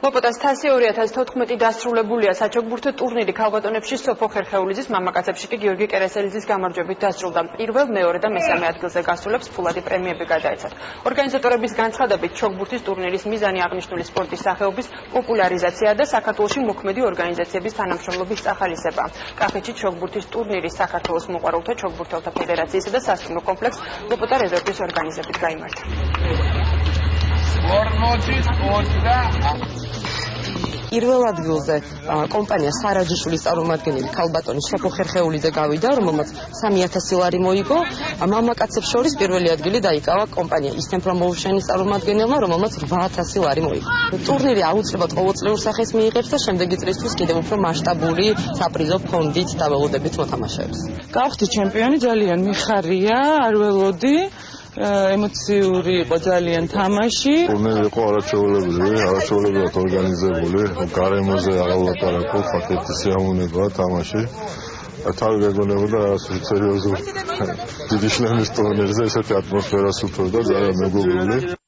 ლოპოტას თასი 2014 დასრულებულია. საჩოგბურთო ტურნირი ქალბატონებში სოფო ხერხეულიძის, მამაკაცებში კი გიორგი კერესელიძის გამარჯვებით დასრულდა. პირველ, მეორე და მესამე ადგილზე გასულებს ფულადი პრემიები გადაეცათ. ორგანიზატორების განცხადებით, ჩოგბურთის ტურნირის მიზანი აღნიშნული სპორტის სახეობის პოპულარიზაცია და საქართველოში მოქმედი ორგანიზაციების თანამშრომლობის წახალისება. კახეთში ჩოგბურთის ტურნირი საქართველოს მოყვარულთა ჩოგბურთელთა ფედერაციისა და სასტუმრო კომპლექს ლოპოტა რეზორტის ორგანიზებით გაიმართა. პირველ ადგილზე კომპანია სარაჯიშვილის წარმომადგენელი ქალბატონი სოფო ხერხეულიძე გავიდა, რომელმაც 3000 ლარი მოიგო. მამაკაცებს შორის პირველი ადგილი დაიკავა კომპანია ისთენფრომოუშენის წარმომადგენელმა, რომელმაც 8000 ლარი მოიგო. ტურნირი აუცილებლად ყოველწლიურ სახეს მიიღებს და შემდეგი წლისთვის კიდევ უფრო მასშტაბური საპრიზო ფონდით დაველოდებით მოთამაშეებს. გავხდი ჩემპიონი, ძალიან მიხარია, არ ველოდი. ემოციური იყო ძალიან თამაში. ტურნირი იყო არაჩვეულებრივად ორგანიზებული, გარემოზე აღარ ვლაპარაკო, ფაქტობრივად სიამოვნებაა თამაში. თავი გეგონებოდა რაღაც სერიოზულ დიდი შლემის ტურნირზე ესეთი ატმოსფერას უთხოვდა, ძალიან მეგობრული.